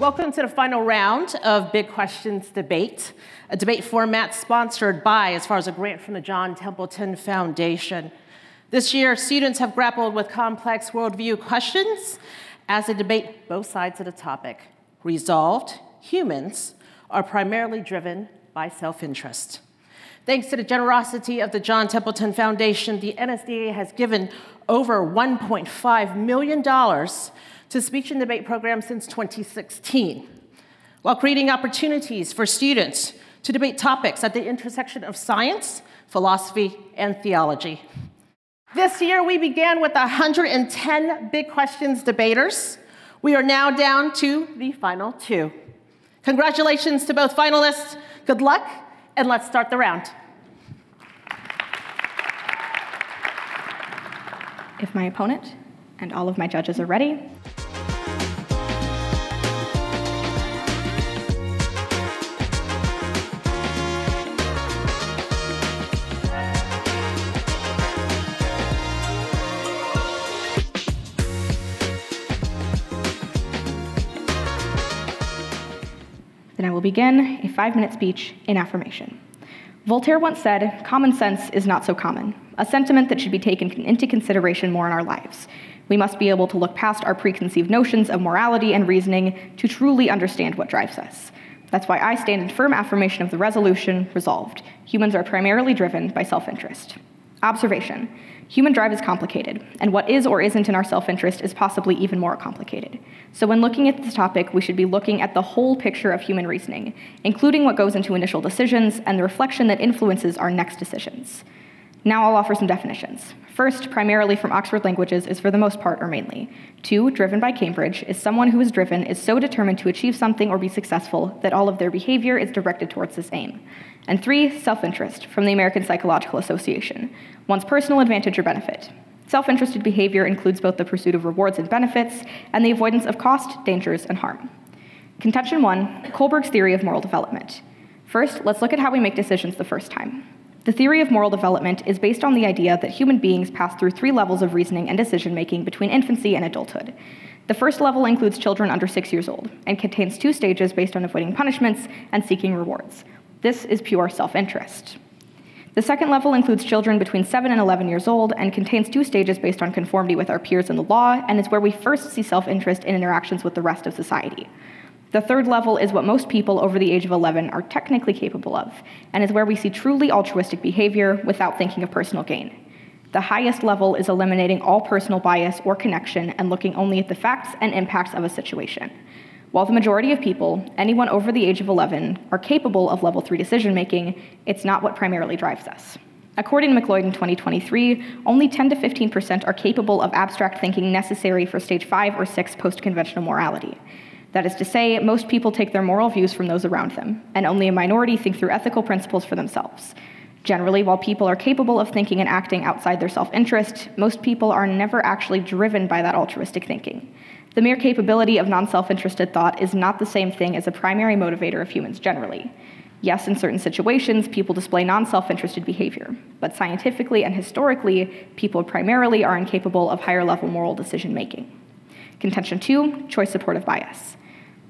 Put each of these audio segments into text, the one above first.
Welcome to the final round of Big Questions Debate, a debate format sponsored by, as far as a grant from the John Templeton Foundation. This year, students have grappled with complex worldview questions as they debate both sides of the topic. Resolved, humans are primarily driven by self-interest. Thanks to the generosity of the John Templeton Foundation, the NSDA has given over $1.5 million to speech and debate programs since 2016, while creating opportunities for students to debate topics at the intersection of science, philosophy, and theology. This year, we began with 110 Big Questions debaters. We are now down to the final two. Congratulations to both finalists. Good luck, and let's start the round. If my opponent and all of my judges are ready, then I will begin a 5-minute speech in affirmation. Voltaire once said, "Common sense is not so common," a sentiment that should be taken into consideration more in our lives. We must be able to look past our preconceived notions of morality and reasoning to truly understand what drives us. That's why I stand in firm affirmation of the resolution, resolved. Humans are primarily driven by self-interest. Observation. Human drive is complicated, and what is or isn't in our self-interest is possibly even more complicated. So when looking at this topic, we should be looking at the whole picture of human reasoning, including what goes into initial decisions and the reflection that influences our next decisions. Now I'll offer some definitions. First, primarily from Oxford Languages, is for the most part or mainly. 2, driven by Cambridge, is someone who is driven is so determined to achieve something or be successful that all of their behavior is directed towards this aim. And 3, self-interest, from the American Psychological Association, one's personal advantage or benefit. Self-interested behavior includes both the pursuit of rewards and benefits and the avoidance of cost, dangers, and harm. Contention 1, Kohlberg's theory of moral development. First, let's look at how we make decisions the first time. The theory of moral development is based on the idea that human beings pass through 3 levels of reasoning and decision-making between infancy and adulthood. The first level includes children under 6 years old and contains 2 stages based on avoiding punishments and seeking rewards. This is pure self-interest. The second level includes children between 7 and 11 years old and contains 2 stages based on conformity with our peers in the law and is where we first see self-interest in interactions with the rest of society. The third level is what most people over the age of 11 are technically capable of, and is where we see truly altruistic behavior without thinking of personal gain. The highest level is eliminating all personal bias or connection and looking only at the facts and impacts of a situation. While the majority of people, anyone over the age of 11, are capable of level 3 decision-making, it's not what primarily drives us. According to McLeod in 2023, only 10 to 15% are capable of abstract thinking necessary for stage 5 or 6 post-conventional morality. That is to say, most people take their moral views from those around them, and only a minority think through ethical principles for themselves. Generally, while people are capable of thinking and acting outside their self-interest, most people are never actually driven by that altruistic thinking. The mere capability of non-self-interested thought is not the same thing as a primary motivator of humans generally. Yes, in certain situations, people display non-self-interested behavior, but scientifically and historically, people primarily are incapable of higher-level moral decision-making. Contention 2, choice supportive bias.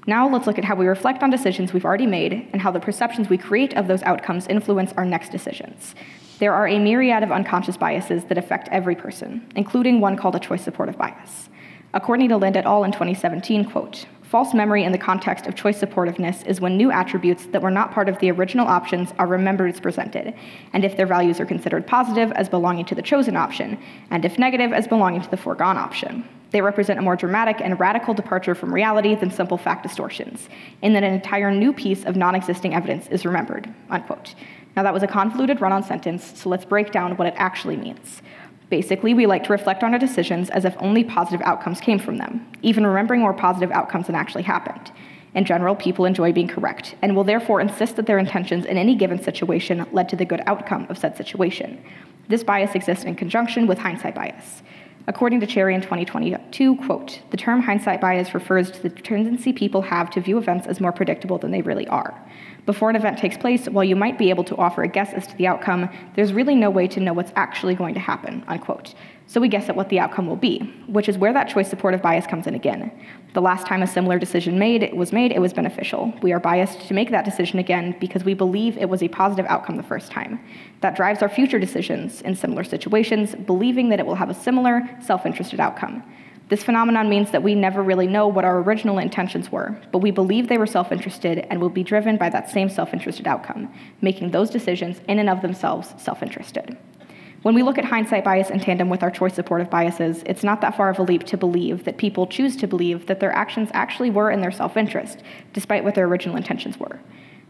Now let's look at how we reflect on decisions we've already made and how the perceptions we create of those outcomes influence our next decisions. There are a myriad of unconscious biases that affect every person, including one called a choice supportive bias. According to Lind et al. In 2017, quote, "False memory in the context of choice supportiveness is when new attributes that were not part of the original options are remembered as presented, and if their values are considered positive as belonging to the chosen option, and if negative as belonging to the foregone option. They represent a more dramatic and radical departure from reality than simple fact distortions, in that an entire new piece of non-existing evidence is remembered," unquote. Now that was a convoluted run-on sentence, so let's break down what it actually means. Basically, we like to reflect on our decisions as if only positive outcomes came from them, even remembering more positive outcomes than actually happened. In general, people enjoy being correct, and will therefore insist that their intentions in any given situation led to the good outcome of said situation. This bias exists in conjunction with hindsight bias. According to Cherry in 2022, quote, "The term hindsight bias refers to the tendency people have to view events as more predictable than they really are. Before an event takes place, while you might be able to offer a guess as to the outcome, there's really no way to know what's actually going to happen, unquote. So we guess at what the outcome will be, which is where that choice supportive bias comes in again. The last time a similar decision was made, it was beneficial. We are biased to make that decision again because we believe it was a positive outcome the first time. That drives our future decisions in similar situations, believing that it will have a similar, self-interested outcome. This phenomenon means that we never really know what our original intentions were, but we believe they were self-interested and will be driven by that same self-interested outcome, making those decisions in and of themselves self-interested. When we look at hindsight bias in tandem with our choice supportive biases, it's not that far of a leap to believe that people choose to believe that their actions actually were in their self-interest, despite what their original intentions were.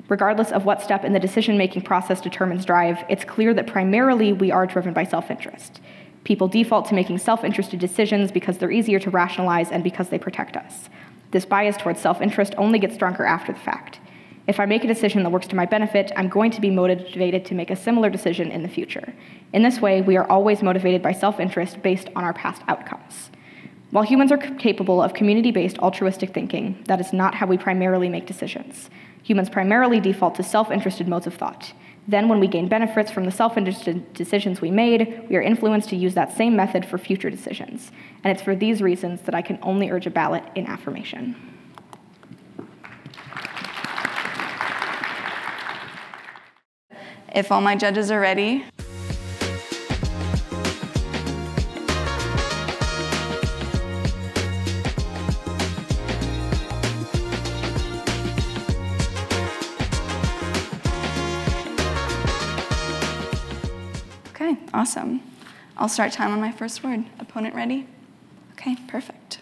Regardless of what step in the decision-making process determines drive, it's clear that primarily we are driven by self-interest. People default to making self-interested decisions because they're easier to rationalize and because they protect us. This bias towards self-interest only gets stronger after the fact. If I make a decision that works to my benefit, I'm going to be motivated to make a similar decision in the future. In this way, we are always motivated by self-interest based on our past outcomes. While humans are capable of community-based altruistic thinking, that is not how we primarily make decisions. Humans primarily default to self-interested modes of thought. Then, when we gain benefits from the self-interested decisions we made, we are influenced to use that same method for future decisions. And it's for these reasons that I can only urge a ballot in affirmation. If all my judges are ready. Okay, awesome. I'll start time on my first word. Opponent ready? Okay, perfect.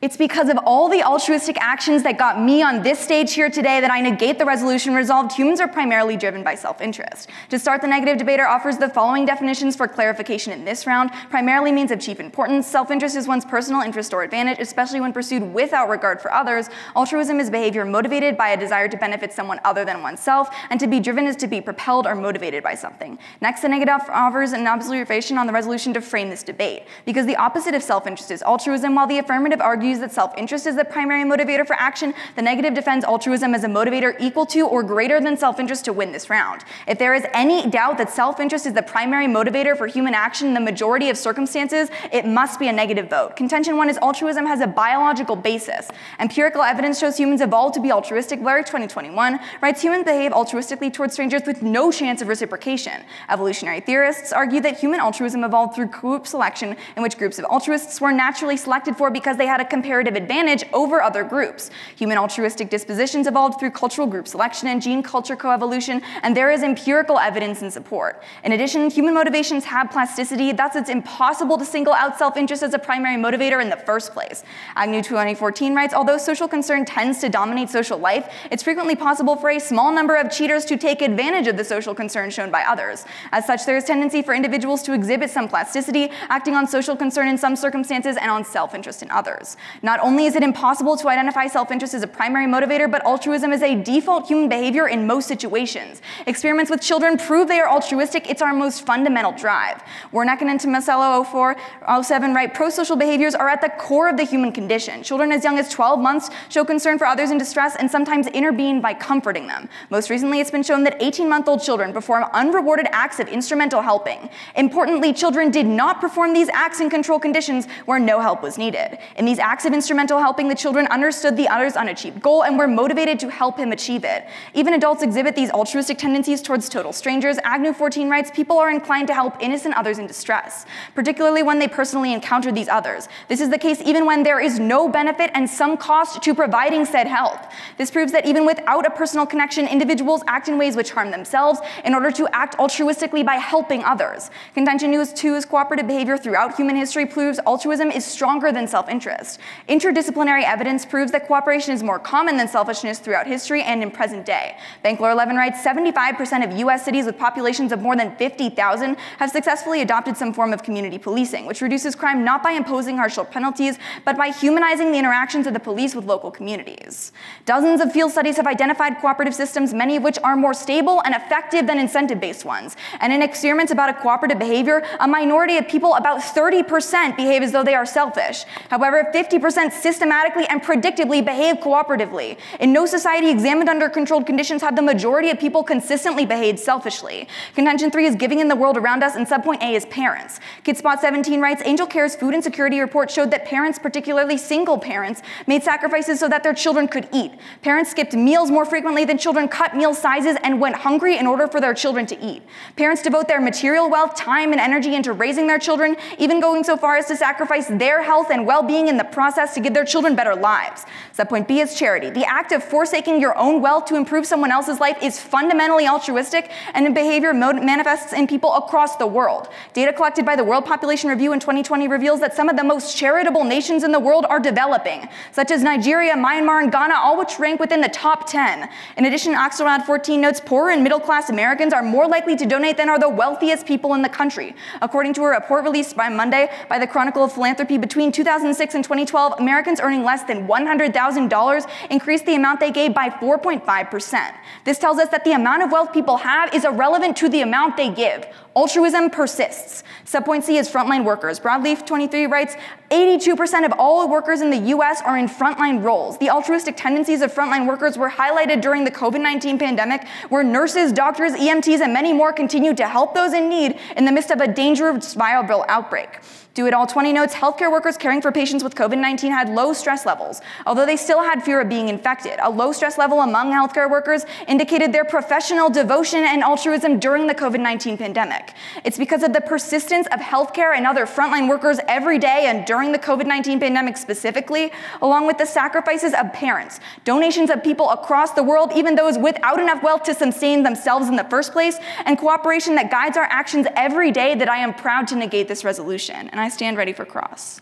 It's because of all the altruistic actions that got me on this stage here today that I negate the resolution resolved humans are primarily driven by self-interest. To start, the negative debater offers the following definitions for clarification in this round. Primarily means of chief importance. Self-interest is one's personal interest or advantage, especially when pursued without regard for others. Altruism is behavior motivated by a desire to benefit someone other than oneself, and to be driven is to be propelled or motivated by something. Next, the negative offers an observation on the resolution to frame this debate. Because the opposite of self-interest is altruism, while the affirmative argues that self-interest is the primary motivator for action, the negative defends altruism as a motivator equal to or greater than self-interest to win this round. If there is any doubt that self-interest is the primary motivator for human action in the majority of circumstances, it must be a negative vote. Contention 1 is altruism has a biological basis. Empirical evidence shows humans evolved to be altruistic. Larry 2021 writes humans behave altruistically towards strangers with no chance of reciprocation. Evolutionary theorists argue that human altruism evolved through group selection, in which groups of altruists were naturally selected for because they had a comparative advantage over other groups. Human altruistic dispositions evolved through cultural group selection and gene culture coevolution, and there is empirical evidence in support. In addition, human motivations have plasticity, thus it's impossible to single out self-interest as a primary motivator in the first place. Agnew 2014 writes, although social concern tends to dominate social life, it's frequently possible for a small number of cheaters to take advantage of the social concern shown by others. As such, there is tendency for individuals to exhibit some plasticity, acting on social concern in some circumstances and on self-interest in others. Not only is it impossible to identify self-interest as a primary motivator, but altruism is a default human behavior in most situations. Experiments with children prove they are altruistic. It's our most fundamental drive. Wernicke and Tomasello 0407 write, pro-social behaviors are at the core of the human condition. Children as young as 12 months show concern for others in distress and sometimes intervene by comforting them. Most recently, it's been shown that 18-month-old children perform unrewarded acts of instrumental helping. Importantly, children did not perform these acts in control conditions where no help was needed. In these acts of instrumental helping, the children understood the other's unachieved goal and were motivated to help him achieve it. Even adults exhibit these altruistic tendencies towards total strangers. Agnew 14 writes, people are inclined to help innocent others in distress, particularly when they personally encounter these others. This is the case even when there is no benefit and some cost to providing said help. This proves that even without a personal connection, individuals act in ways which harm themselves in order to act altruistically by helping others. Contention 2 is cooperative behavior throughout human history proves altruism is stronger than self-interest. Interdisciplinary evidence proves that cooperation is more common than selfishness throughout history and in present day. Bankler 11 writes, 75% of US cities with populations of more than 50,000 have successfully adopted some form of community policing, which reduces crime not by imposing harsher penalties, but by humanizing the interactions of the police with local communities. Dozens of field studies have identified cooperative systems, many of which are more stable and effective than incentive-based ones. And in experiments about a cooperative behavior, a minority of people, about 30%, behave as though they are selfish. However, 50% 50% systematically and predictably behave cooperatively. In no society examined under controlled conditions have the majority of people consistently behaved selfishly. Contention 3 is giving in the world around us, and subpoint A is parents. KidSpot17 writes, Angel Care's food insecurity report showed that parents, particularly single parents, made sacrifices so that their children could eat. Parents skipped meals more frequently than children, cut meal sizes, and went hungry in order for their children to eat. Parents devote their material wealth, time, and energy into raising their children, even going so far as to sacrifice their health and well-being in the process to give their children better lives. Subpoint B is charity. The act of forsaking your own wealth to improve someone else's life is fundamentally altruistic, and in behavior manifests in people across the world. Data collected by the World Population Review in 2020 reveals that some of the most charitable nations in the world are developing, such as Nigeria, Myanmar, and Ghana, all which rank within the top 10. In addition, Axelrod 14 notes poor and middle-class Americans are more likely to donate than are the wealthiest people in the country. According to a report released by Monday by the Chronicle of Philanthropy, between 2006 and 2012, Americans earning less than $100,000 increased the amount they gave by 4.5%. This tells us that the amount of wealth people have is irrelevant to the amount they give. Altruism persists. Subpoint C is frontline workers. Broadleaf23 writes, 82% of all workers in the US are in frontline roles. The altruistic tendencies of frontline workers were highlighted during the COVID-19 pandemic, where nurses, doctors, EMTs, and many more continued to help those in need in the midst of a dangerous viral outbreak. Do It All 20 notes, healthcare workers caring for patients with COVID-19 had low stress levels, although they still had fear of being infected. A low stress level among healthcare workers indicated their professional devotion and altruism during the COVID-19 pandemic. It's because of the persistence of healthcare and other frontline workers every day and during the COVID-19 pandemic specifically, along with the sacrifices of parents, donations of people across the world, even those without enough wealth to sustain themselves in the first place, and cooperation that guides our actions every day, that I am proud to negate this resolution. And I stand ready for cross.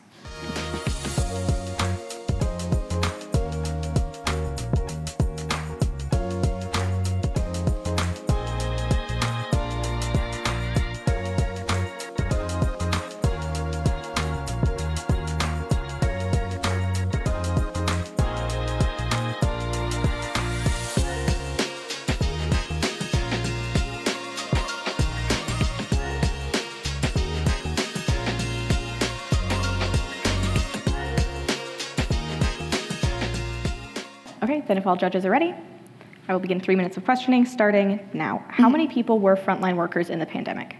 Okay, then if all judges are ready, I will begin 3 minutes of questioning starting now. How many people were frontline workers in the pandemic?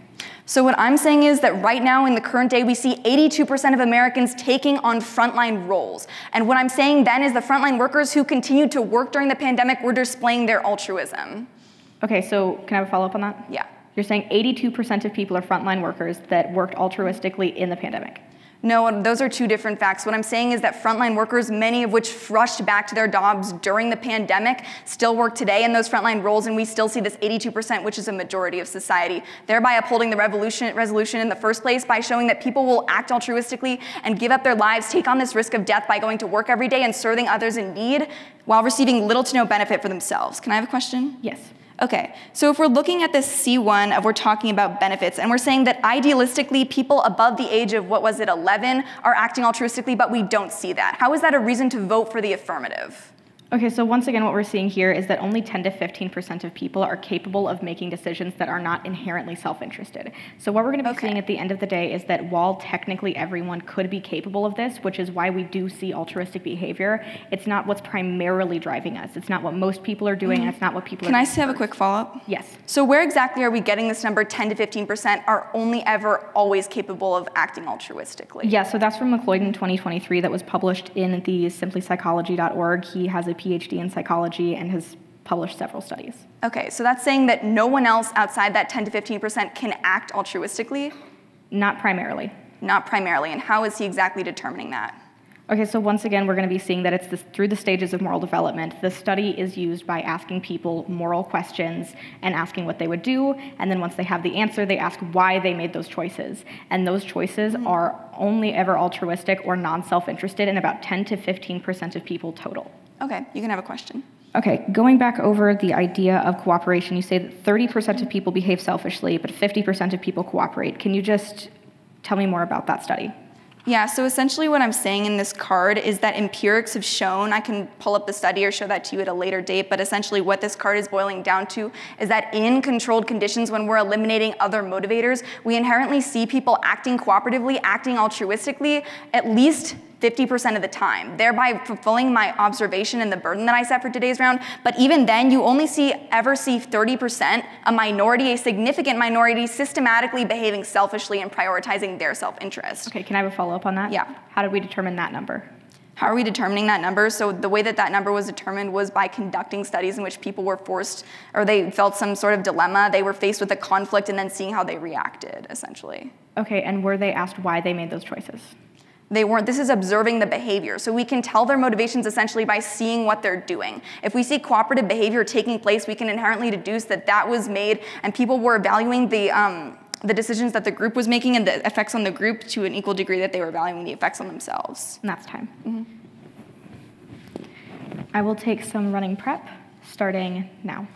So what I'm saying is that right now in the current day, we see 82% of Americans taking on frontline roles. And what I'm saying then is the frontline workers who continued to work during the pandemic were displaying their altruism. Okay, so can I have a follow-up on that? Yeah. You're saying 82% of people are frontline workers that worked altruistically in the pandemic? No, those are two different facts. What I'm saying is that frontline workers, many of which rushed back to their jobs during the pandemic, still work today in those frontline roles, and we still see this 82%, which is a majority of society, thereby upholding the resolution in the first place by showing that people will act altruistically and give up their lives, take on this risk of death by going to work every day and serving others in need while receiving little to no benefit for themselves. Can I have a question? Yes. Okay, so if we're looking at this C1 of we're talking about benefits, and we're saying that idealistically people above the age of, 11, are acting altruistically, but we don't see that. How is that a reason to vote for the affirmative? Okay, so once again, what we're seeing here is that only 10 to 15% of people are capable of making decisions that are not inherently self-interested. So what we're going to be seeing at the end of the day is that while technically everyone could be capable of this, which is why we do see altruistic behavior, it's not what's primarily driving us. It's not what most people are doing, and it's not what people are doing. Can I have a quick follow-up? Yes. So where exactly are we getting this number 10 to 15% are only ever always capable of acting altruistically? Yeah, so that's from McLeod in 2023 that was published in the simplypsychology.org. He has a PhD in psychology and has published several studies. Okay, so that's saying that no one else outside that 10 to 15% can act altruistically? Not primarily. Not primarily, and how is he exactly determining that? Okay, so once again, we're going to be seeing that it's through the stages of moral development. The study is used by asking people moral questions and asking what they would do, and then once they have the answer, they ask why they made those choices. And those choices are only ever altruistic or non-self-interested in about 10 to 15% of people total. Okay, you can have a question. Okay, going back over the idea of cooperation, you say that 30% of people behave selfishly, but 50% of people cooperate. Can you just tell me more about that study? Yeah, so essentially what I'm saying in this card is that empirics have shown, I can pull up the study or show that to you at a later date, but essentially what this card is boiling down to is that in controlled conditions, when we're eliminating other motivators, we inherently see people acting cooperatively, acting altruistically, at least 50% of the time, thereby fulfilling my observation and the burden that I set for today's round. But even then, you only ever see 30%, a minority, a significant minority, systematically behaving selfishly and prioritizing their self-interest. Okay, can I have a follow-up on that? Yeah. How did we determine that number? How are we determining that number? So the way that that number was determined was by conducting studies in which people were forced, or they felt some sort of dilemma. They were faced with a conflict and then seeing how they reacted, essentially. Okay, and were they asked why they made those choices? They weren't. This is observing the behavior. So we can tell their motivations essentially by seeing what they're doing. If we see cooperative behavior taking place, we can inherently deduce that that was made and people were valuing the decisions that the group was making and the effects on the group to an equal degree that they were valuing the effects on themselves. And that's time. I will take some running prep starting now.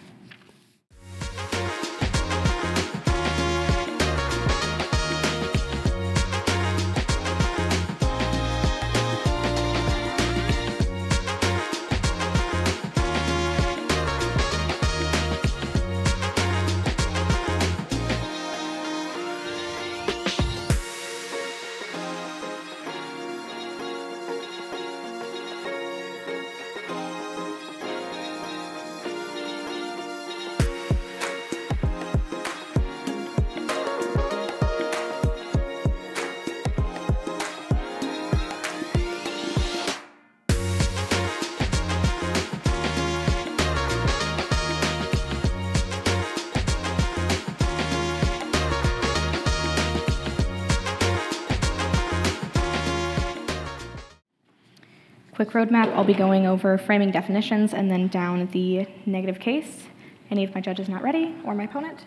Quick roadmap, I'll be going over framing definitions and then down the negative case. Any of my judges not ready, or my opponent?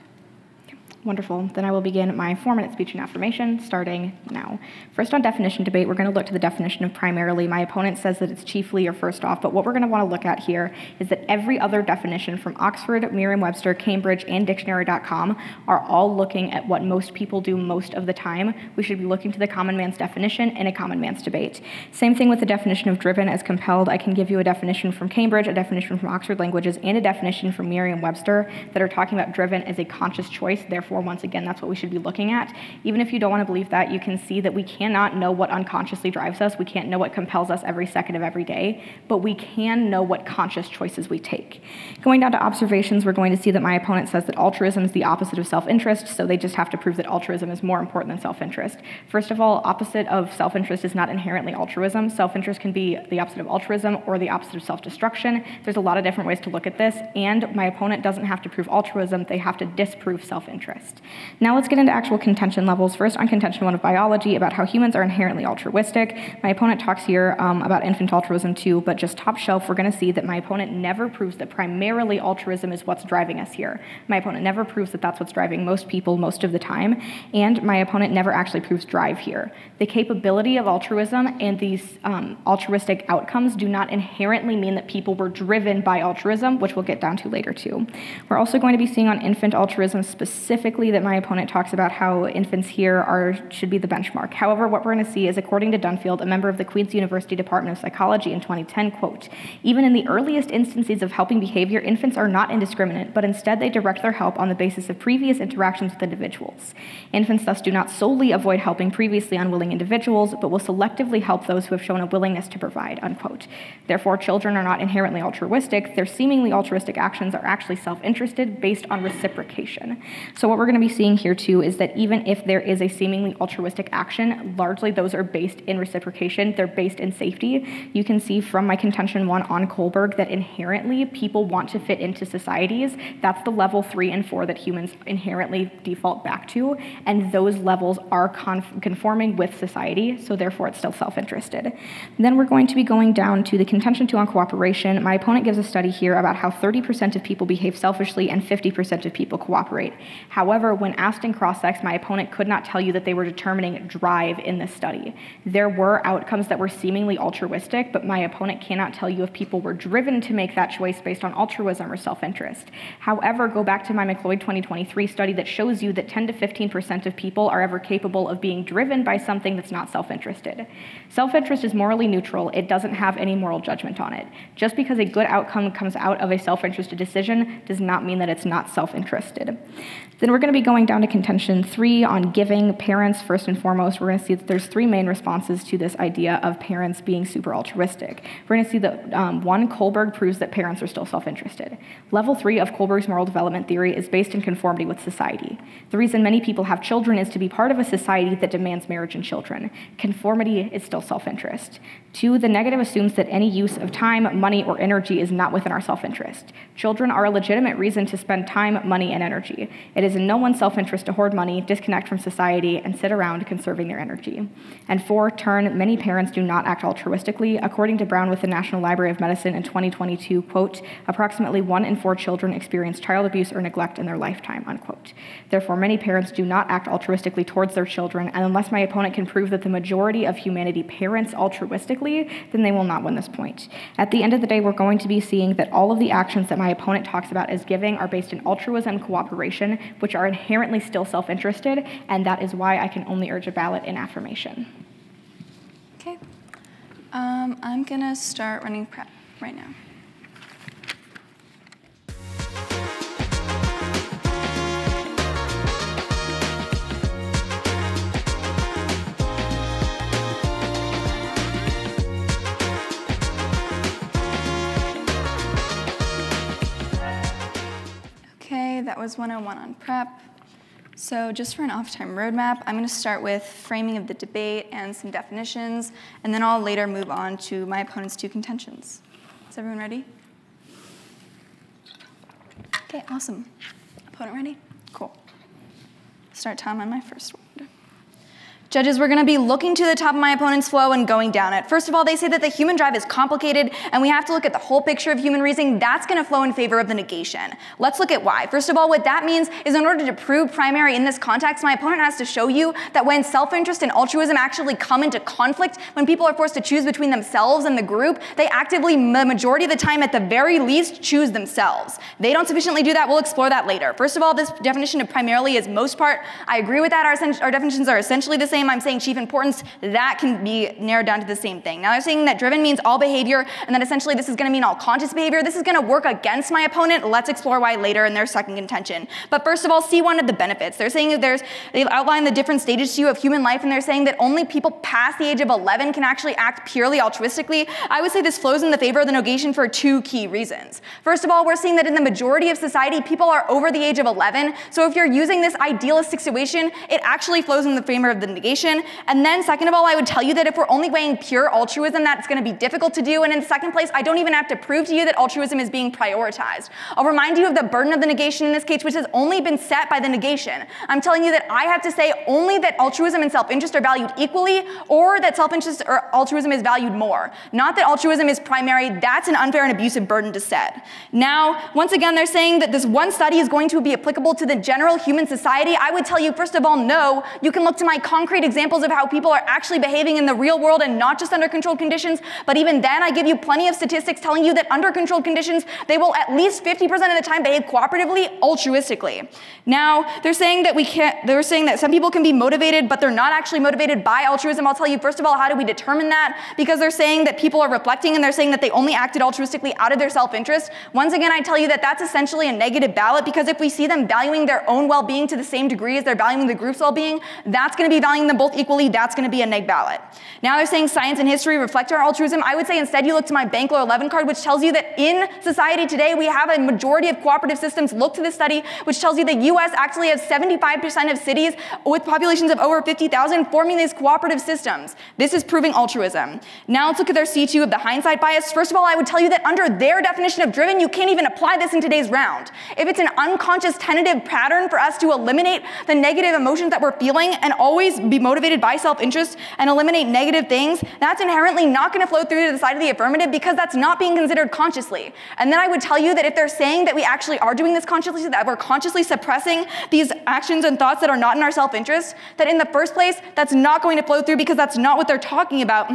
Okay, wonderful. Then I will begin my 4-minute speech and affirmation starting now. First on definition debate, we're going to look to the definition of primarily. My opponent says that it's chiefly or first off, but what we're going to want to look at here is that every other definition from Oxford, Merriam-Webster, Cambridge, and dictionary.com are all looking at what most people do most of the time. We should be looking to the common man's definition in a common man's debate. Same thing with the definition of driven as compelled. I can give you a definition from Cambridge, a definition from Oxford Languages, and a definition from Merriam-Webster that are talking about driven as a conscious choice. Therefore, once again, that's what we should be looking at. Even if you don't want to believe that, you can see that we cannot know what unconsciously drives us. We can't know what compels us every second of every day, but we can know what conscious choices we take. Going down to observations, we're going to see that my opponent says that altruism is the opposite of self-interest, so they just have to prove that altruism is more important than self-interest. First of all, opposite of self-interest is not inherently altruism. Self-interest can be the opposite of altruism or the opposite of self-destruction. There's a lot of different ways to look at this, and my opponent doesn't have to prove altruism, they have to disprove self-interest. Now let's get into actual contention levels. First on contention 1 of biology about how humans are inherently altruistic. My opponent talks here about infant altruism too, but just top shelf, we're going to see that my opponent never proves that primarily altruism is what's driving us here. My opponent never proves that that's what's driving most people most of the time, and my opponent never actually proves drive here. The capability of altruism and these altruistic outcomes do not inherently mean that people were driven by altruism, which we'll get down to later too. We're also going to be seeing on infant altruism specifically that my opponent talks about how infants here should be the benchmark. However, what we're going to see is, according to Dunfield, a member of the Queen's University Department of Psychology in 2010, quote, "Even in the earliest instances of helping behavior, infants are not indiscriminate, but instead they direct their help on the basis of previous interactions with individuals. Infants thus do not solely avoid helping previously unwilling individuals, but will selectively help those who have shown a willingness to provide," unquote. Therefore, children are not inherently altruistic. Their seemingly altruistic actions are actually self-interested based on reciprocation. So what we're going to be seeing here too is that even if there is a seemingly altruistic action, largely those are based in reciprocation. They're based in safety. You can see from my contention 1 on Kohlberg that inherently people want to fit into societies. That's the level 3 and 4 that humans inherently default back to, and those levels are conforming with society, so therefore it's still self-interested. Then we're going to be going down to the contention 2 on cooperation. My opponent gives a study here about how 30% of people behave selfishly and 50% of people cooperate. However, when asked in cross-sex, my opponent could not tell you that they were determining drive in this study. There were outcomes that were seemingly altruistic, but my opponent cannot tell you if people were driven to make that choice based on altruism or self-interest. However, go back to my McLeod 2023 study that shows you that 10 to 15% of people are ever capable of being driven by something that's not self-interested. Self-interest is morally neutral. It doesn't have any moral judgment on it. Just because a good outcome comes out of a self-interested decision does not mean that it's not self-interested. Then we're we're going to be going down to contention 3 on giving. Parents, first and foremost, we're going to see that there's 3 main responses to this idea of parents being super altruistic. We're going to see that 1, Kohlberg proves that parents are still self-interested. Level 3 of Kohlberg's moral development theory is based in conformity with society. The reason many people have children is to be part of a society that demands marriage and children. Conformity is still self-interest. 2, the negative assumes that any use of time, money, or energy is not within our self-interest. Children are a legitimate reason to spend time, money, and energy. It is in no one's self-interest to hoard money, disconnect from society, and sit around conserving their energy. And 4, many parents do not act altruistically. According to Brown with the National Library of Medicine in 2022, quote, approximately 1 in 4 children experience child abuse or neglect in their lifetime, unquote. Therefore, many parents do not act altruistically towards their children, and unless my opponent can prove that the majority of humanity parents altruistically, then they will not win this point. At the end of the day, we're going to be seeing that all of the actions that my opponent talks about as giving are based in altruism and cooperation, which are inherently still self-interested, and that is why I can only urge a ballot in affirmation. Okay. I'm gonna start running prep right now. Okay, that was 101 on prep. So just for an off-time roadmap, I'm going to start with framing of the debate and some definitions, and then I'll later move on to my opponent's 2 contentions. Is everyone ready? Okay, awesome. Opponent ready? Cool. Start time on my first word. Judges, we're going to be looking to the top of my opponent's flow and going down it. First of all, they say that the human drive is complicated, and we have to look at the whole picture of human reasoning. That's going to flow in favor of the negation. Let's look at why. First of all, what that means is in order to prove primary in this context, my opponent has to show you that when self-interest and altruism actually come into conflict, when people are forced to choose between themselves and the group, they actively, the majority of the time at the very least, choose themselves. They don't sufficiently do that. We'll explore that later. First of all, this definition of primarily is most part. I agree with that. Our definitions are essentially the same. I'm saying chief importance, that can be narrowed down to the same thing. Now they're saying that driven means all behavior, and that essentially this is going to mean all conscious behavior. This is going to work against my opponent. Let's explore why later in their second contention. But first of all, C1 of the benefits. They're saying that they've outlined the different stages to you of human life, and they're saying that only people past the age of 11 can actually act purely altruistically. I would say this flows in the favor of the negation for 2 key reasons. First of all, we're seeing that in the majority of society, people are over the age of 11. So if you're using this idealistic situation, it actually flows in the favor of the negation. And then second of all, I would tell you that if we're only weighing pure altruism, that's going to be difficult to do. And in second place, I don't even have to prove to you that altruism is being prioritized. I'll remind you of the burden of the negation in this case, which has only been set by the negation. I'm telling you that I have to say only that altruism and self-interest are valued equally, or that self-interest or altruism is valued more. Not that altruism is primary. That's an unfair and abusive burden to set. Now, once again, they're saying that this one study is going to be applicable to the general human society. I would tell you, first of all, no. You can look to my concrete examples of how people are actually behaving in the real world and not just under controlled conditions. But even then, I give you plenty of statistics telling you that under controlled conditions, they will at least 50% of the time behave cooperatively, altruistically. Now, they're saying that some people can be motivated, but they're not actually motivated by altruism. I'll tell you, first of all, how do we determine that? Because they're saying that people are reflecting, and they're saying that they only acted altruistically out of their self-interest. Once again, I tell you that that's essentially a negative ballot, because if we see them valuing their own well-being to the same degree as they're valuing the group's well-being, that's going to be valuing them both equally. That's going to be a neg ballot. Now they're saying science and history reflect our altruism. I would say instead you look to my Bankler 11 card, which tells you that in society today we have a majority of cooperative systems. Look to this study, which tells you the US actually has 75% of cities with populations of over 50,000 forming these cooperative systems. This is proving altruism. Now let's look at their C2 of the hindsight bias. First of all, I would tell you that under their definition of driven, you can't even apply this in today's round. If it's an unconscious tentative pattern for us to eliminate the negative emotions that we're feeling and always be motivated by self-interest and eliminate negative things, that's inherently not going to flow through to the side of the affirmative, because that's not being considered consciously. And then I would tell you that if they're saying that we actually are doing this consciously, that we're consciously suppressing these actions and thoughts that are not in our self-interest, that in the first place, that's not going to flow through, because that's not what they're talking about.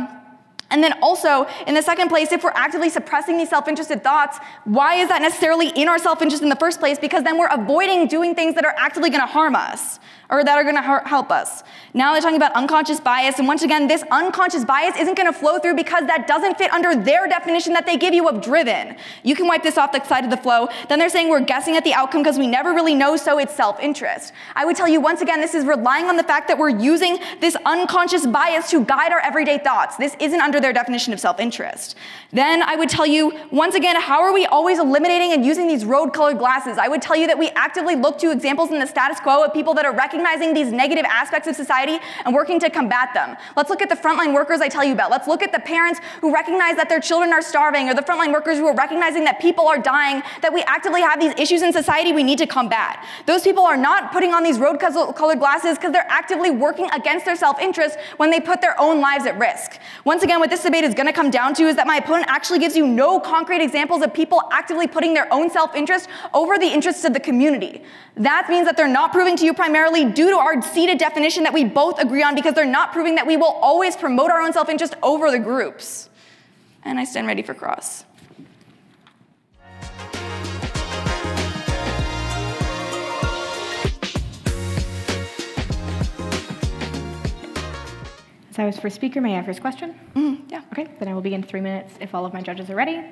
And then also, in the second place, if we're actively suppressing these self-interested thoughts, why is that necessarily in our self-interest in the first place? Because then we're avoiding doing things that are actively going to harm us. or that are going to help us. Now they're talking about unconscious bias, and once again, this unconscious bias isn't going to flow through because that doesn't fit under their definition that they give you of driven. You can wipe this off the side of the flow. Then they're saying we're guessing at the outcome because we never really know, so it's self-interest. I would tell you once again, this is relying on the fact that we're using this unconscious bias to guide our everyday thoughts. This isn't under their definition of self-interest. Then I would tell you, once again, how are we always eliminating and using these road-colored glasses? I would tell you that we actively look to examples in the status quo of people that are recognizing these negative aspects of society and working to combat them. Let's look at the frontline workers I tell you about. Let's look at the parents who recognize that their children are starving, or the frontline workers who are recognizing that people are dying, that we actively have these issues in society we need to combat. Those people are not putting on these rose-colored glasses because they're actively working against their self-interest when they put their own lives at risk. Once again, what this debate is going to come down to is that my opponent actually gives you no concrete examples of people actively putting their own self-interest over the interests of the community. That means that they're not proving to you primarily due to our seated definition that we both agree on, because they're not proving that we will always promote our own self-interest over the groups. And I stand ready for cross. As I was first speaker, may I have first question? Yeah. Okay, then I will begin 3 minutes if all of my judges are ready.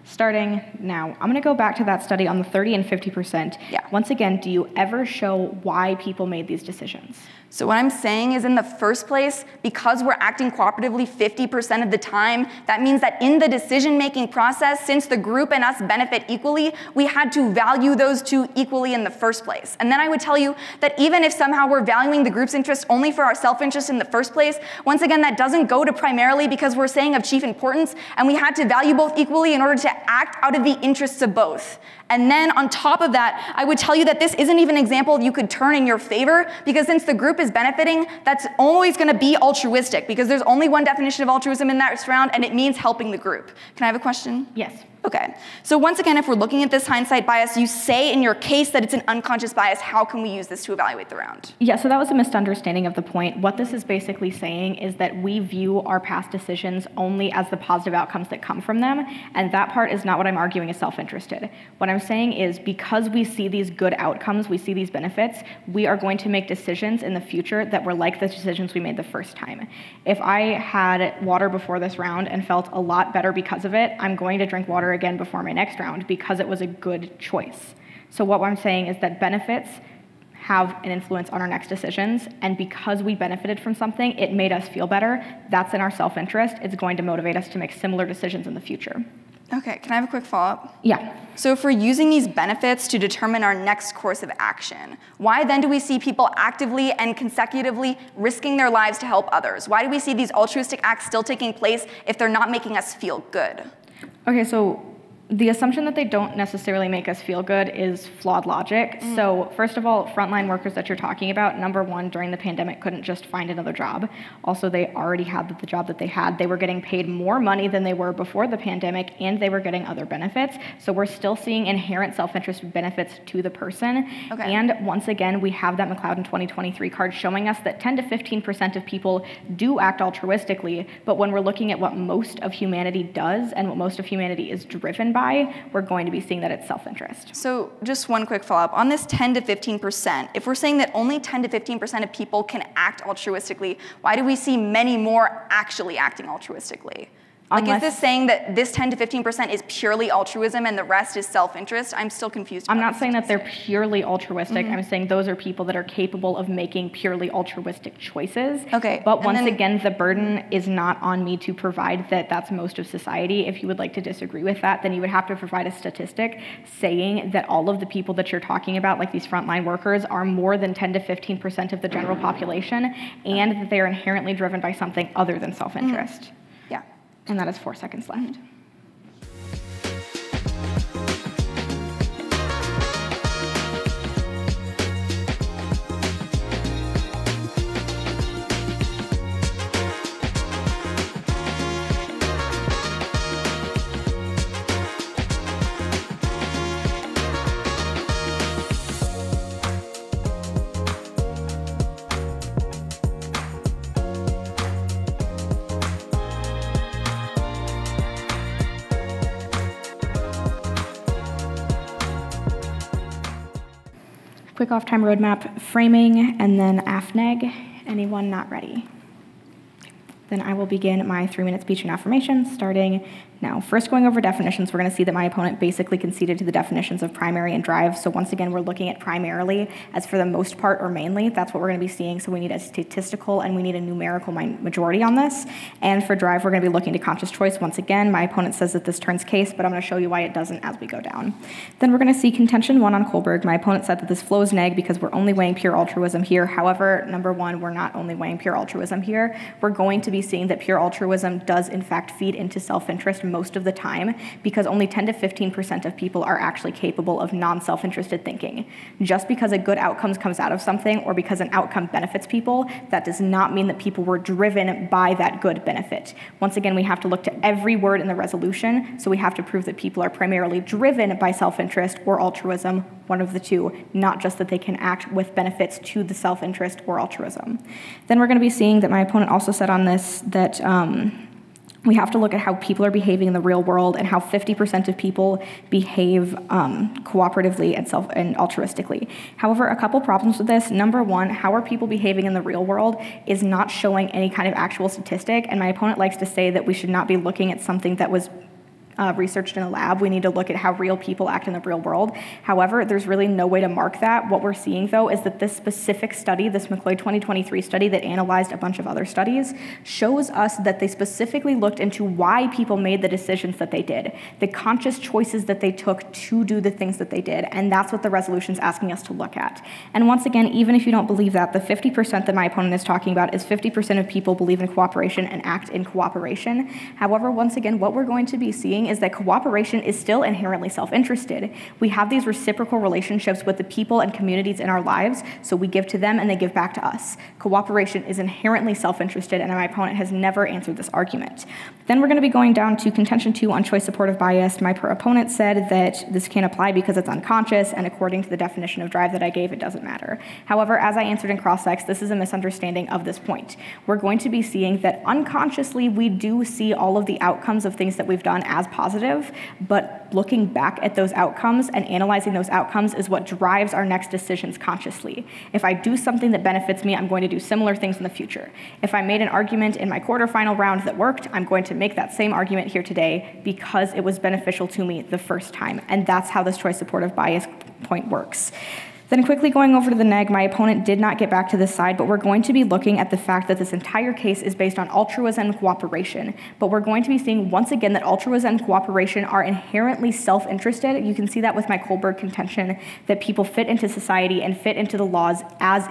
Starting now. I'm going to go back to that study on the 30 and 50%. Yeah. Once again, do you ever show why people made these decisions? So what I'm saying is, in the first place, because we're acting cooperatively 50% of the time, that means that in the decision-making process, since the group and us benefit equally, we had to value those two equally in the first place. And then I would tell you that even if somehow we're valuing the group's interest only for our self-interest in the first place, once again, that doesn't go to primarily because we're saying of chief importance, and we had to value both equally in order to act out of the interests of both. And then on top of that, I would tell you that this isn't even an example you could turn in your favor, because since the group is benefiting, that's always going to be altruistic, because there's only one definition of altruism in that round, and it means helping the group. Can I have a question? Yes. Okay. So once again, if we're looking at this hindsight bias, you say in your case that it's an unconscious bias. How can we use this to evaluate the round? Yeah, so that was a misunderstanding of the point. What this is basically saying is that we view our past decisions only as the positive outcomes that come from them, and that part is not what I'm arguing is self-interested. What I'm saying is, because we see these good outcomes, we see these benefits, we are going to make decisions in the future that were like the decisions we made the first time. If I had water before this round and felt a lot better because of it, I'm going to drink water again before my next round because it was a good choice. So what I'm saying is that benefits have an influence on our next decisions, and because we benefited from something, it made us feel better. That's in our self-interest. It's going to motivate us to make similar decisions in the future. Okay, can I have a quick follow-up? Yeah. So if we're using these benefits to determine our next course of action, why then do we see people actively and consecutively risking their lives to help others? Why do we see these altruistic acts still taking place if they're not making us feel good? Okay, so the assumption that they don't necessarily make us feel good is flawed logic. So first of all, frontline workers that you're talking about, number one, during the pandemic couldn't just find another job. Also, they already had the job that they had. They were getting paid more money than they were before the pandemic, and they were getting other benefits. So we're still seeing inherent self-interest benefits to the person. Okay. And once again, we have that McLeod in 2023 card showing us that 10 to 15% of people do act altruistically, but when we're looking at what most of humanity does and what most of humanity is driven by, we're going to be seeing that it's self-interest. So just one quick follow-up. On this 10 to 15%, if we're saying that only 10 to 15% of people can act altruistically, why do we see many more actually acting altruistically? Like, is this saying that this 10 to 15% is purely altruism and the rest is self-interest? I'm still confused. I'm not saying that they're purely altruistic. I'm saying those are people that are capable of making purely altruistic choices. Okay. But once again, the burden is not on me to provide that that's most of society. If you would like to disagree with that, then you would have to provide a statistic saying that all of the people that you're talking about, like these frontline workers, are more than 10 to 15% of the general population, and that they are inherently driven by something other than self-interest. Yeah. And that is 4 seconds left. Quick off-time roadmap, framing, and then AFNEG. Anyone not ready? Then I will begin my 3-minute speech and affirmation, starting now. First, going over definitions, we're going to see that my opponent basically conceded to the definitions of primary and drive. So once again, we're looking at primarily as for the most part or mainly. That's what we're going to be seeing. So we need a statistical and we need a numerical majority on this. And for drive, we're going to be looking to conscious choice. Once again, my opponent says that this turns case, but I'm going to show you why it doesn't as we go down. Then we're going to see contention 1 on Kohlberg. My opponent said that this flows neg because we're only weighing pure altruism here. However, number 1, we're not only weighing pure altruism here. We're going to be seeing that pure altruism does in fact feed into self-interest most of the time, because only 10 to 15% of people are actually capable of non-self-interested thinking. Just because a good outcome comes out of something or because an outcome benefits people, that does not mean that people were driven by that good benefit. Once again, we have to look to every word in the resolution, so we have to prove that people are primarily driven by self-interest or altruism, one of the two, not just that they can act with benefits to the self-interest or altruism. Then we're going to be seeing that my opponent also said on this that we have to look at how people are behaving in the real world and how 50% of people behave cooperatively and altruistically. However, a couple problems with this. Number 1, how are people behaving in the real world is not showing any kind of actual statistic, and my opponent likes to say that we should not be looking at something that was researched in a lab. We need to look at how real people act in the real world. However, there's really no way to mark that. What we're seeing, though, is that this specific study, this McLeod 2023 study that analyzed a bunch of other studies, shows us that they specifically looked into why people made the decisions that they did, the conscious choices that they took to do the things that they did, and that's what the resolution's asking us to look at. And once again, even if you don't believe that, the 50% that my opponent is talking about is 50% of people believe in cooperation and act in cooperation. However, once again, what we're going to be seeing is that cooperation is still inherently self-interested. We have these reciprocal relationships with the people and communities in our lives, so we give to them and they give back to us. Cooperation is inherently self-interested, and my opponent has never answered this argument. Then we're going to be going down to contention 2 on choice supportive bias. My opponent said that this can't apply because it's unconscious, and according to the definition of drive that I gave, it doesn't matter. However, as I answered in cross-sex, this is a misunderstanding of this point. We're going to be seeing that unconsciously we do see all of the outcomes of things that we've done as positive, but looking back at those outcomes and analyzing those outcomes is what drives our next decisions consciously. If I do something that benefits me, I'm going to do similar things in the future. If I made an argument in my quarterfinal round that worked, I'm going to make that same argument here today because it was beneficial to me the first time, and that's how this choice supportive bias point works. Then quickly going over to the neg, my opponent did not get back to this side, but we're going to be looking at the fact that this entire case is based on altruism and cooperation. But we're going to be seeing once again that altruism and cooperation are inherently self-interested. You can see that with my Kohlberg contention that people fit into society and fit into the laws as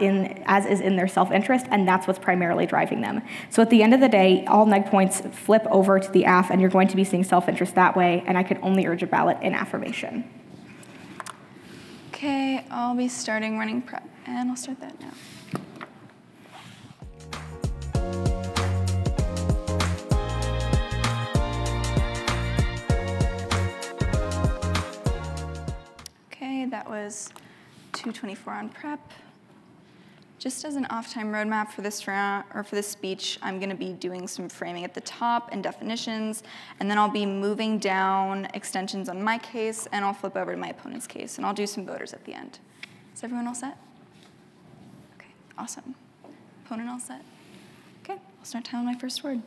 is in their self-interest, and that's what's primarily driving them. So at the end of the day, all neg points flip over to the AF, and you're going to be seeing self-interest that way, and I could only urge a ballot in affirmation. Okay, I'll be starting running prep, and I'll start that now. Okay, that was 2:24 on prep. Just as an off-time roadmap for this round, or for this speech, I'm going to be doing some framing at the top and definitions, and then I'll be moving down extensions on my case, and I'll flip over to my opponent's case, and I'll do some voters at the end. Is everyone all set? Okay, awesome. Opponent all set? Okay, I'll start telling my first word.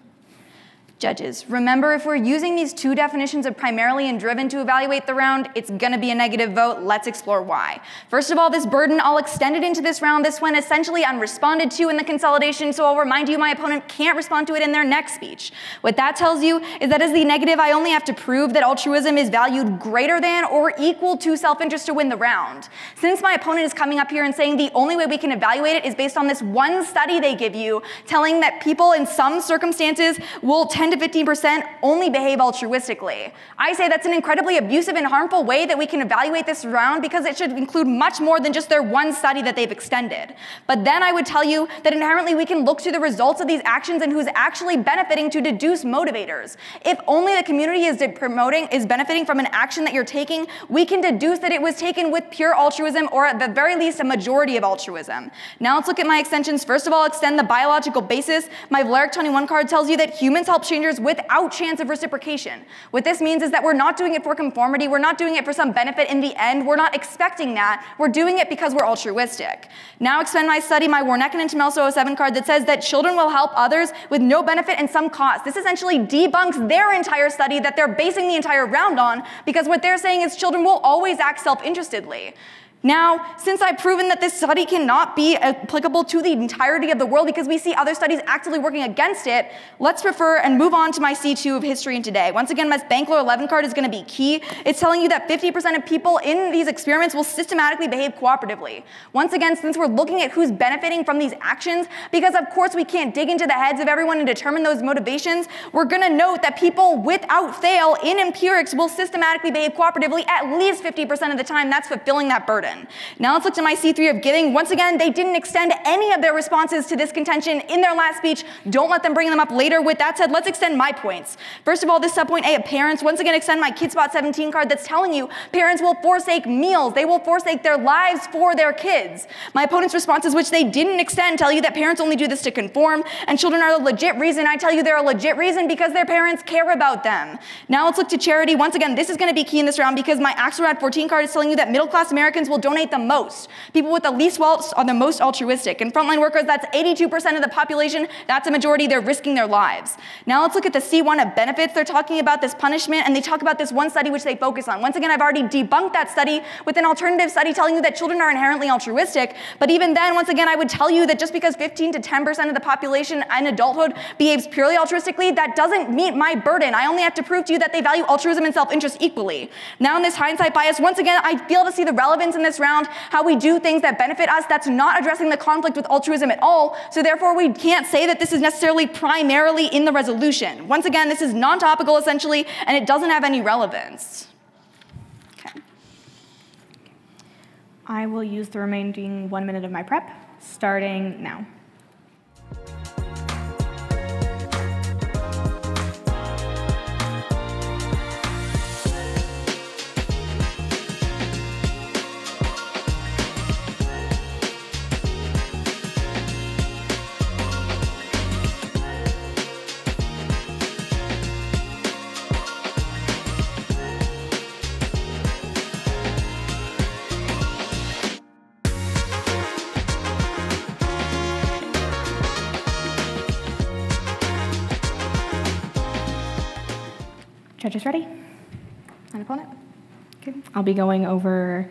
Judges, remember, if we're using these two definitions of primarily and driven to evaluate the round, it's going to be a negative vote. Let's explore why. First of all, this burden, I'll extend it into this round. This went essentially unresponded to in the consolidation, so I'll remind you my opponent can't respond to it in their next speech. What that tells you is that as the negative, I only have to prove that altruism is valued greater than or equal to self-interest to win the round. Since my opponent is coming up here and saying the only way we can evaluate it is based on this one study they give you, telling that people in some circumstances will 10 to 15% only behave altruistically. I say that's an incredibly abusive and harmful way that we can evaluate this round because it should include much more than just their one study that they've extended. But then I would tell you that inherently we can look to the results of these actions and who's actually benefiting to deduce motivators. If only the community is benefiting from an action that you're taking, we can deduce that it was taken with pure altruism or at the very least a majority of altruism. Now let's look at my extensions. First of all, extend the biological basis. My Valeric 21 card tells you that humans help change changers without chance of reciprocation. What this means is that we're not doing it for conformity, we're not doing it for some benefit in the end, we're not expecting that, we're doing it because we're altruistic. Now expand my study, my Warnecken and Tomelso 07 card that says that children will help others with no benefit and some cost. This essentially debunks their entire study that they're basing the entire round on, because what they're saying is children will always act self-interestedly. Now, since I've proven that this study cannot be applicable to the entirety of the world because we see other studies actively working against it, let's refer and move on to my C2 of history and today. Once again, my Bankler 11 card is going to be key. It's telling you that 50% of people in these experiments will systematically behave cooperatively. Once again, since we're looking at who's benefiting from these actions, because of course we can't dig into the heads of everyone and determine those motivations, we're going to note that people without fail in empirics will systematically behave cooperatively at least 50% of the time. That's fulfilling that burden. Now let's look to my C3 of giving. Once again, they didn't extend any of their responses to this contention in their last speech. Don't let them bring them up later. With that said, let's extend my points. First of all, this subpoint A of parents, once again extend my KidSpot 17 card that's telling you parents will forsake meals. They will forsake their lives for their kids. My opponent's responses, which they didn't extend, tell you that parents only do this to conform, and children are the legit reason. I tell you they're a legit reason because their parents care about them. Now let's look to charity. Once again, this is going to be key in this round because my Axelrad 14 card is telling you that middle-class Americans will donate the most. People with the least wealth are the most altruistic. And frontline workers, that's 82% of the population. That's a majority. They're risking their lives. Now let's look at the C1 of benefits. They're talking about this punishment, and they talk about this one study which they focus on. Once again, I've already debunked that study with an alternative study telling you that children are inherently altruistic. But even then, once again, I would tell you that just because 15 to 10% of the population in adulthood behaves purely altruistically, that doesn't meet my burden. I only have to prove to you that they value altruism and self-interest equally. Now in this hindsight bias, once again, I fail to see the relevance in this round, how we do things that benefit us. That's not addressing the conflict with altruism at all. So therefore, we can't say that this is necessarily primarily in the resolution. Once again, this is non-topical essentially, and it doesn't have any relevance. Okay. I will use the remaining 1 minute of my prep, starting now. Judges ready? And opponent? Okay. I'll be going over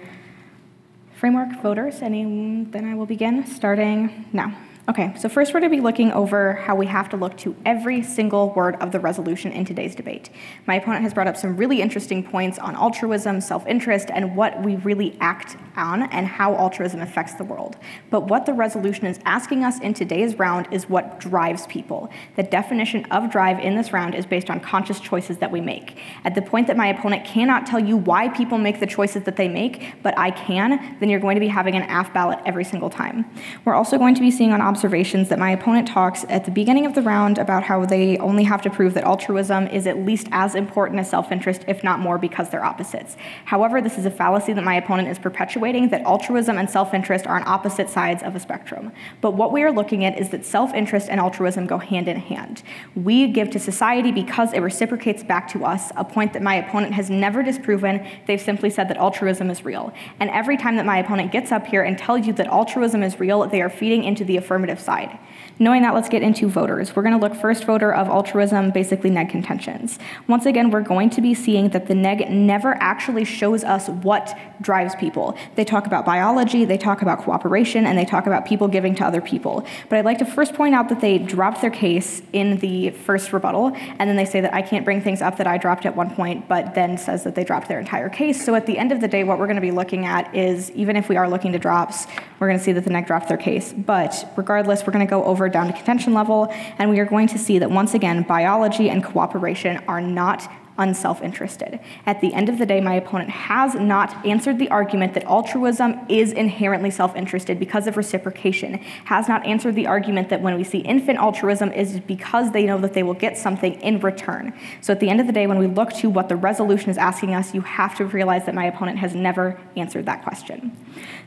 framework, voters, and then I will begin starting now. Okay, so first we're going to be looking over how we have to look to every single word of the resolution in today's debate. My opponent has brought up some really interesting points on altruism, self-interest, and what we really act on and how altruism affects the world. But what the resolution is asking us in today's round is what drives people. The definition of drive in this round is based on conscious choices that we make. At the point that my opponent cannot tell you why people make the choices that they make, but I can, then you're going to be having an AF ballot every single time. We're also going to be seeing on observations that my opponent talks at the beginning of the round about how they only have to prove that altruism is at least as important as self-interest, if not more, because they're opposites. However, this is a fallacy that my opponent is perpetuating, that altruism and self-interest are on opposite sides of a spectrum. But what we are looking at is that self-interest and altruism go hand in hand. We give to society because it reciprocates back to us, a point that my opponent has never disproven. They've simply said that altruism is real. And every time that my opponent gets up here and tells you that altruism is real, they are feeding into the affirmative side. Knowing that, let's get into voters. We're going to look first voter of altruism, basically neg contentions. Once again, we're going to be seeing that the neg never actually shows us what drives people. They talk about biology, they talk about cooperation, and they talk about people giving to other people. But I'd like to first point out that they dropped their case in the first rebuttal, and then they say that I can't bring things up that I dropped at one point, but then says that they dropped their entire case. So at the end of the day, what we're going to be looking at is, even if we are looking to drops, we're going to see that the neg dropped their case. But regardless, we're going to go over down to contention level, and we are going to see that once again, biology and cooperation are not unself-interested. At the end of the day, my opponent has not answered the argument that altruism is inherently self-interested because of reciprocation, has not answered the argument that when we see infant altruism is because they know that they will get something in return. So at the end of the day, when we look to what the resolution is asking us, you have to realize that my opponent has never answered that question.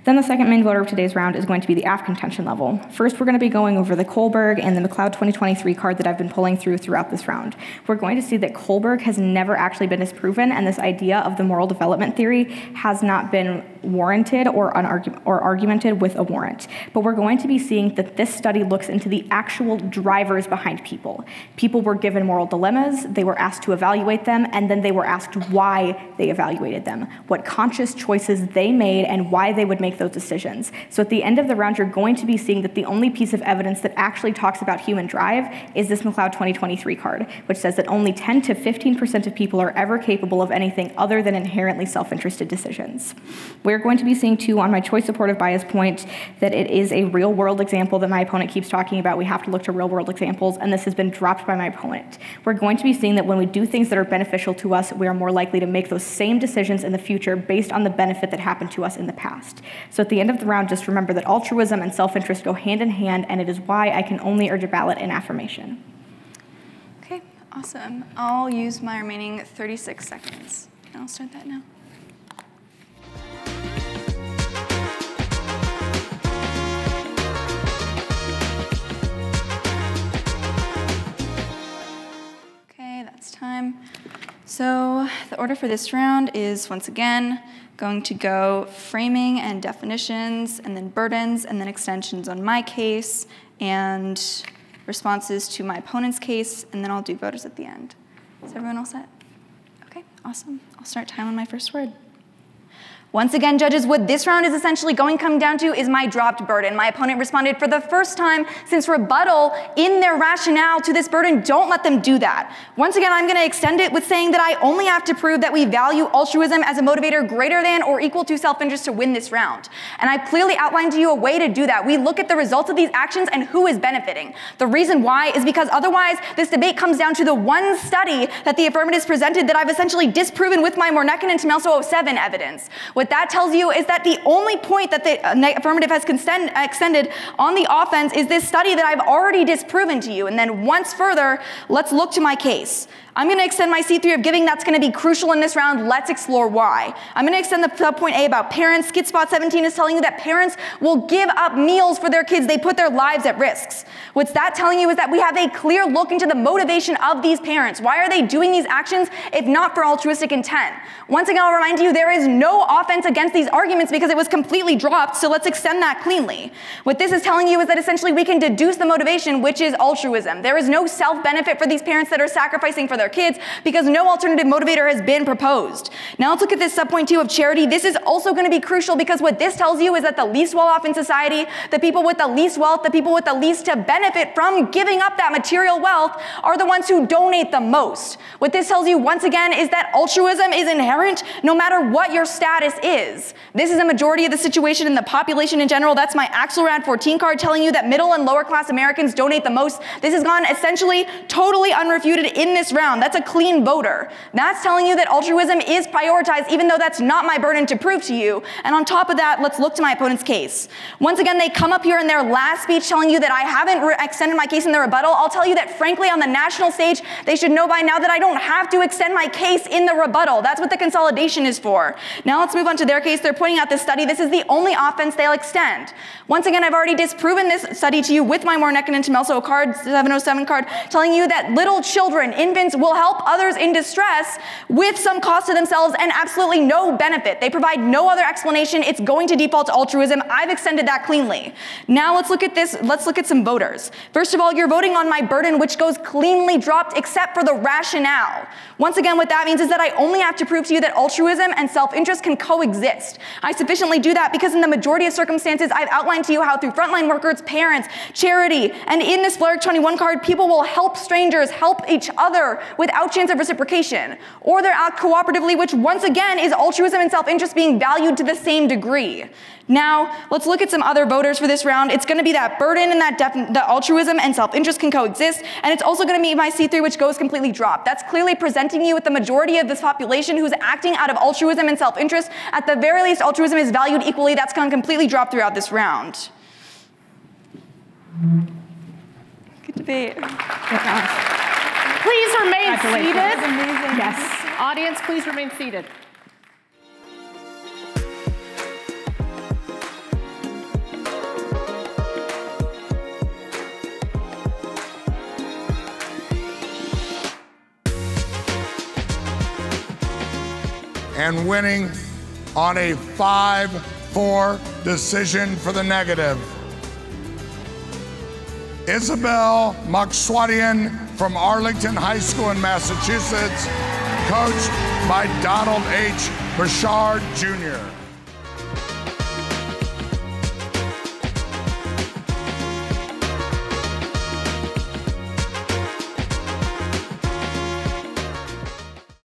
Then the second main voter of today's round is going to be the Aff contention level. First, we're going to be going over the Kohlberg and the McLeod 2023 card that I've been pulling throughout this round. We're going to see that Kohlberg has never actually been disproven, and this idea of the moral development theory has not been warranted or argumented with a warrant. But we're going to be seeing that this study looks into the actual drivers behind people. People were given moral dilemmas, they were asked to evaluate them, and then they were asked why they evaluated them, what conscious choices they made, and why they would make those decisions. So at the end of the round, you're going to be seeing that the only piece of evidence that actually talks about human drive is this McLeod 2023 card, which says that only 10 to 15% of people are ever capable of anything other than inherently self-interested decisions. We're going to be seeing, too, on my choice supportive bias point, that it is a real-world example that my opponent keeps talking about. We have to look to real-world examples, and this has been dropped by my opponent. We're going to be seeing that when we do things that are beneficial to us, we are more likely to make those same decisions in the future based on the benefit that happened to us in the past. So at the end of the round, just remember that altruism and self-interest go hand in hand, and it is why I can only urge a ballot in affirmation. Okay, awesome. I'll use my remaining 36 seconds. And I'll start that now. Okay, that's time. So the order for this round is, once again, going to go framing and definitions, and then burdens, and then extensions on my case, and responses to my opponent's case, and then I'll do voters at the end. Is everyone all set? Okay, awesome. I'll start time on my first word. Once again, judges, what this round is essentially going to come down to is my dropped burden. My opponent responded for the first time since rebuttal in their rationale to this burden. Don't let them do that. Once again, I'm going to extend it with saying that I only have to prove that we value altruism as a motivator greater than or equal to self-interest to win this round. And I clearly outlined to you a way to do that. We look at the results of these actions and who is benefiting. The reason why is because otherwise this debate comes down to the one study that the affirmatives presented that I've essentially disproven with my Morneckin and Tomelso 07 evidence. What that tells you is that the only point that the affirmative has extended on the offense is this study that I've already disproven to you. And then once further, let's look to my case. I'm going to extend my C3 of giving. That's going to be crucial in this round. Let's explore why. I'm going to extend the subpoint A about parents. Skid Spot 17 is telling you that parents will give up meals for their kids. They put their lives at risks. What's that telling you is that we have a clear look into the motivation of these parents. Why are they doing these actions if not for altruistic intent? Once again, I'll remind you, there is no offense against these arguments because it was completely dropped, so let's extend that cleanly. What this is telling you is that essentially we can deduce the motivation, which is altruism. There is no self-benefit for these parents that are sacrificing for their kids because no alternative motivator has been proposed. Now let's look at this subpoint 2 of charity. This is also going to be crucial because what this tells you is that the least well-off in society, the people with the least wealth, the people with the least to benefit from giving up that material wealth are the ones who donate the most. What this tells you once again is that altruism is inherent no matter what your status is. This is a majority of the situation in the population in general. That's my Axelrad 14 card telling you that middle and lower class Americans donate the most. This has gone essentially totally unrefuted in this round. That's a clean voter. That's telling you that altruism is prioritized even though that's not my burden to prove to you. And on top of that, let's look to my opponent's case. Once again, they come up here in their last speech telling you that I haven't extended my case in the rebuttal. I'll tell you that frankly on the national stage, they should know by now that I don't have to extend my case in the rebuttal. That's what the consolidation is for. Now let's move on to their case. They're pointing out this study. This is the only offense they'll extend. Once again, I've already disproven this study to you with my Morneckin and Tomelso card, 707 card, telling you that little children, infants, will help others in distress with some cost to themselves and absolutely no benefit. They provide no other explanation. It's going to default to altruism. I've extended that cleanly. Now let's look at this. Let's look at some voters. First of all, you're voting on my burden, which goes cleanly dropped except for the rationale. Once again, what that means is that I only have to prove to you that altruism and self-interest can coexist. I sufficiently do that because in the majority of circumstances, I've outlined to you how through frontline workers, parents, charity, and in this Fleric 21 card, people will help strangers, help each other without chance of reciprocation, or they act cooperatively, which once again is altruism and self-interest being valued to the same degree. Now, let's look at some other voters for this round. It's going to be that burden and that altruism and self-interest can coexist, and it's also going to be my C3, which goes completely drop. That's clearly presenting you with the majority of this population who's acting out of altruism and self-interest. At the very least, altruism is valued equally. That's going to completely drop throughout this round. Good debate. Good job. Please remain seated. That's amazing. Yes. Audience, please remain seated. And winning on a 5-4 decision for the negative. Isabel Makswadian from Arlington High School in Massachusetts, coached by Donald H. Bouchard Jr.